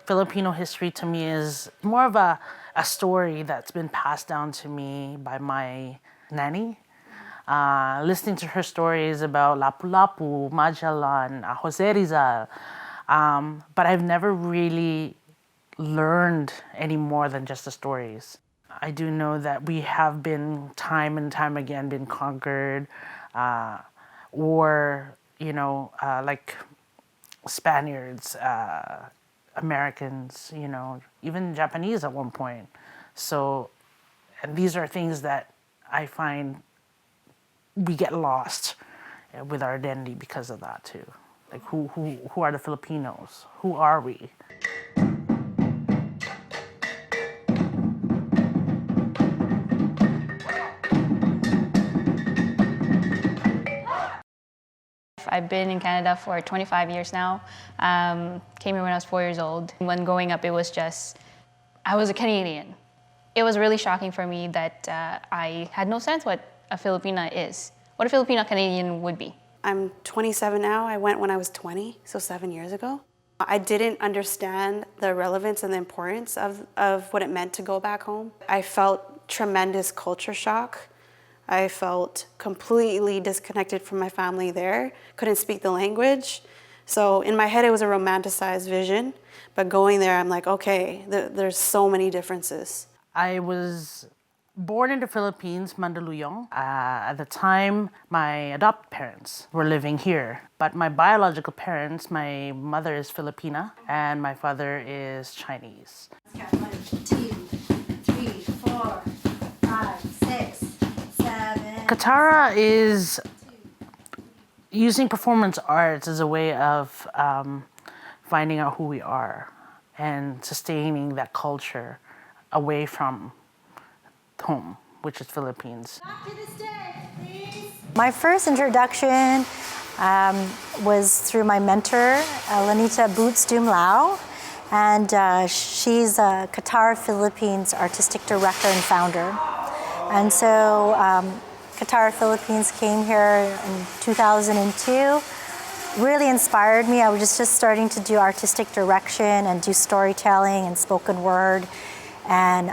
Filipino history to me is more of a story that's been passed down to me by my nanny. Listening to her stories about Lapu-Lapu, Magellan, Jose Rizal. But I've never really learned any more than just the stories. I do know that we have been time and time again been conquered, or like Spaniards, Americans, even Japanese at one point. So, and these are things that I find we get lost with our identity because of that too. Like who are the Filipinos? Who are we? I've been in Canada for 25 years now. Came here when I was 4 years old. When growing up, it was just, I was a Canadian. It was really shocking for me that I had no sense what a Filipina is, what a Filipino Canadian would be. I'm 27 now. I went when I was 20, so 7 years ago. I didn't understand the relevance and the importance of what it meant to go back home. I felt tremendous culture shock. I felt completely disconnected from my family there, couldn't speak the language. So in my head, it was a romanticized vision, but going there, I'm like, okay, there's so many differences. I was born in the Philippines, Mandaluyong. At the time, my adopted parents were living here, but my biological parents, my mother is Filipina and my father is Chinese. 1, 2, 3, 4, 5, 6, 7. Kathara is using performance arts as a way of finding out who we are and sustaining that culture away from home, which is Philippines. Back to the stage, please. My first introduction was through my mentor, Lanita Boots Doom Lau, and she's a Kathara Philippines artistic director and founder. And so Kathara Philippines came here in 2002, really inspired me. I was just starting to do artistic direction and do storytelling and spoken word and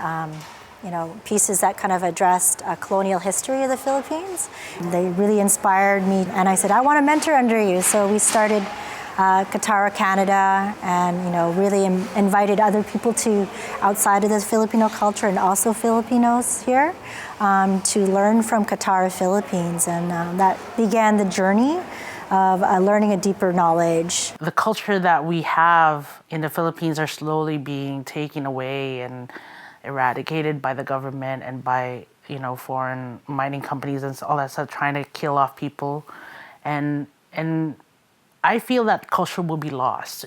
pieces that kind of addressed colonial history of the Philippines. They really inspired me, and I said, I want to mentor under you. So we started Kathara Canada, and really invited other people to outside of the Filipino culture and also Filipinos here to learn from Kathara Philippines, and that began the journey of learning a deeper knowledge. The culture that we have in the Philippines are slowly being taken away and eradicated by the government and by foreign mining companies and all that stuff, trying to kill off people, and I feel that culture will be lost.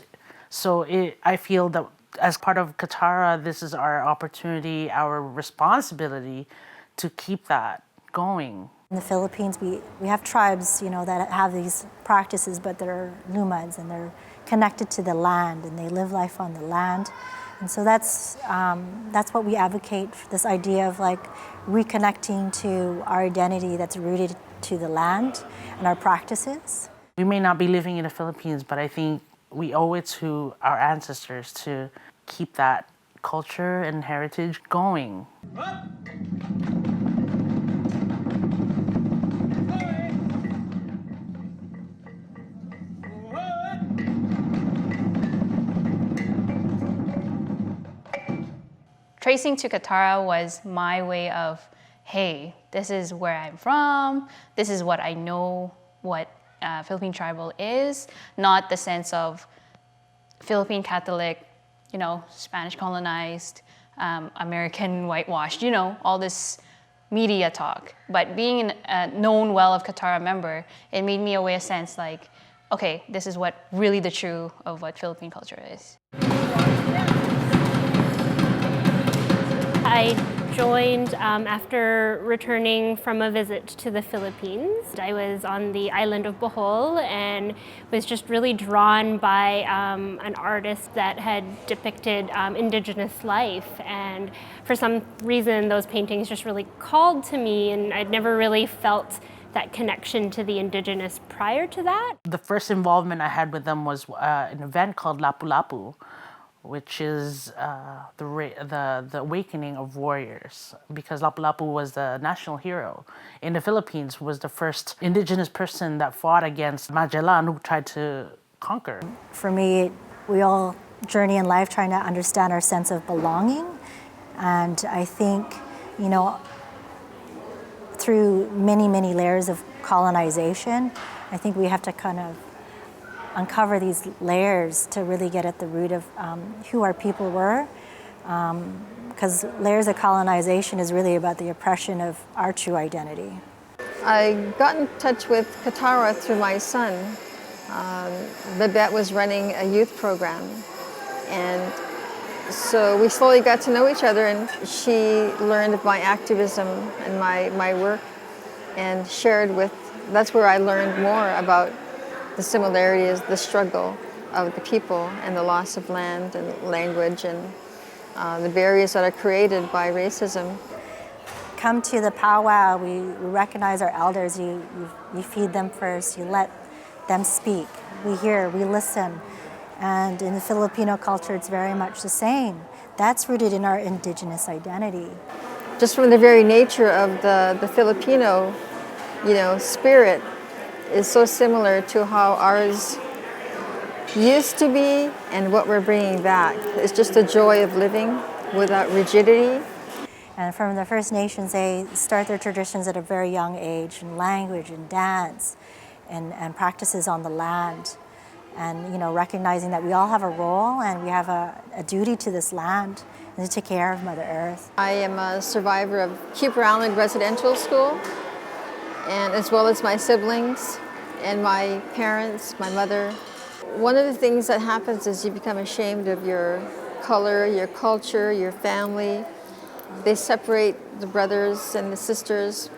So I feel that as part of Kathara, this is our opportunity, our responsibility to keep that going. In the Philippines, we have tribes, that have these practices, but they're nomads and they're connected to the land and they live life on the land. And so that's what we advocate, this idea of like reconnecting to our identity that's rooted to the land and our practices. We may not be living in the Philippines, but I think we owe it to our ancestors to keep that culture and heritage going. Tracing to Kathara was my way of, hey, this is where I'm from, this is what I know, what Philippine tribal is, not the sense of Philippine Catholic, Spanish colonized, American whitewashed, all this media talk. But being a known well of Kathara member, it made me aware a sense like, okay, this is what really the true of what Philippine culture is. I joined after returning from a visit to the Philippines. I was on the island of Bohol and was just really drawn by an artist that had depicted indigenous life. And for some reason, those paintings just really called to me, and I'd never really felt that connection to the indigenous prior to that. The first involvement I had with them was an event called Lapu-Lapu, which is the awakening of warriors, because Lapu-Lapu was the national hero in the Philippines, was the first indigenous person that fought against Magellan, who tried to conquer. For me, we all journey in life trying to understand our sense of belonging. And I think, you know, through many, many layers of colonization, I think we have to kind of uncover these layers to really get at the root of who our people were. Because layers of colonization is really about the oppression of our true identity. I got in touch with Kathara through my son. Babette was running a youth program, and so we slowly got to know each other, and she learned of my activism and my work, and shared with, that's where I learned more about the similarities, the struggle of the people and the loss of land and language and the barriers that are created by racism. Come to the powwow, we recognize our elders, you feed them first, you let them speak. We hear, we listen. And in the Filipino culture, it's very much the same. That's rooted in our indigenous identity. Just from the very nature of the Filipino, spirit is so similar to how ours used to be and what we're bringing back. It's just the joy of living without rigidity. And from the First Nations, they start their traditions at a very young age, in language and dance and practices on the land. And recognizing that we all have a role and we have a duty to this land and to take care of Mother Earth. I am a survivor of Cooper Island Residential School, and as well as my siblings and my parents, my mother. One of the things that happens is you become ashamed of your color, your culture, your family. They separate the brothers and the sisters.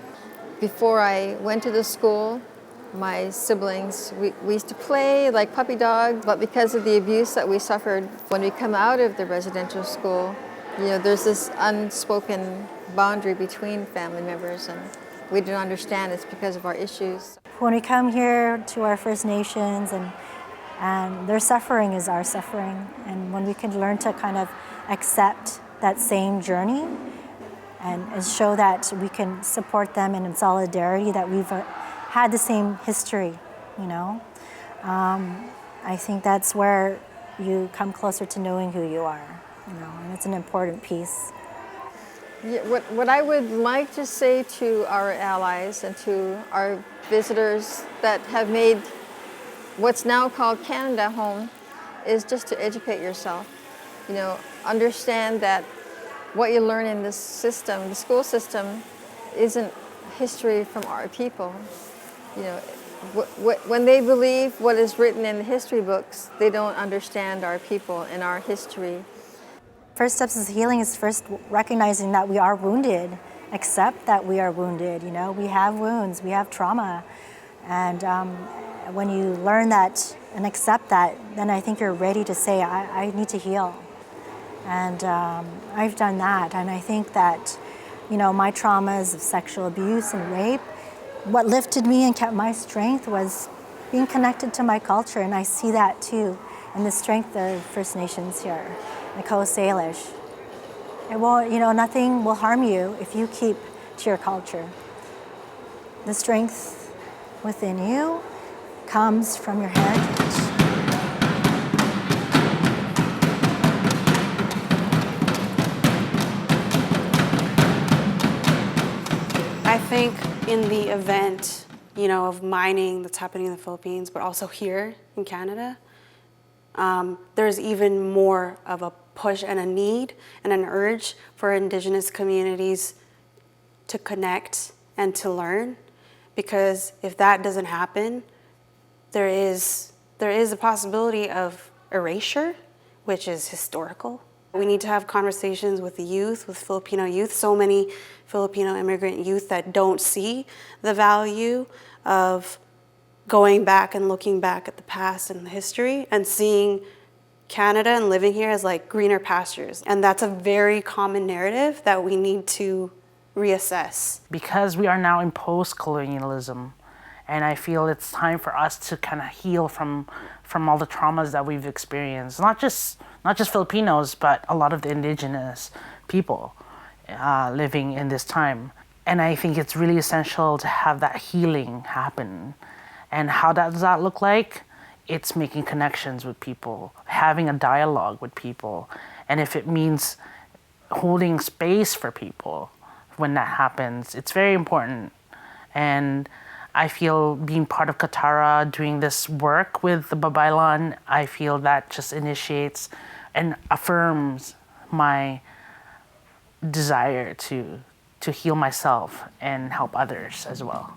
Before I went to the school, my siblings, we used to play like puppy dog, but because of the abuse that we suffered when we come out of the residential school, there's this unspoken boundary between family members, and we don't understand it's because of our issues. When we come here to our First Nations and their suffering is our suffering, and when we can learn to kind of accept that same journey and show that we can support them in solidarity, that we've had the same history, I think that's where you come closer to knowing who you are, and it's an important piece. Yeah, what I would like to say to our allies and to our visitors that have made what's now called Canada home is just to educate yourself. Understand that what you learn in this system, the school system, isn't history from our people. When they believe what is written in the history books, they don't understand our people and our history. First steps of healing is first recognizing that we are wounded, accept that we are wounded. We have wounds, we have trauma. And when you learn that and accept that, then I think you're ready to say, I need to heal. And I've done that. And I think that, my traumas of sexual abuse and rape, what lifted me and kept my strength was being connected to my culture. And I see that too in the strength of First Nations here. The Coast Salish. It won't, nothing will harm you if you keep to your culture. The strength within you comes from your heritage. I think in the event, of mining that's happening in the Philippines, but also here in Canada, there's even more of a push and a need and an urge for Indigenous communities to connect and to learn, because if that doesn't happen, there is a possibility of erasure, which is historical. We need to have conversations with the youth, with Filipino youth, so many Filipino immigrant youth that don't see the value of going back and looking back at the past and the history and seeing Canada and living here as like greener pastures. And that's a very common narrative that we need to reassess. Because we are now in post-colonialism And I feel it's time for us to kind of heal from all the traumas that we've experienced. Not just Filipinos, but a lot of the indigenous people living in this time. And I think it's really essential to have that healing happen. And how does that look like? It's making connections with people, having a dialogue with people. And if it means holding space for people when that happens, it's very important. And I feel being part of Kathara, doing this work with the Babaylan, I feel that just initiates and affirms my desire to heal myself and help others as well.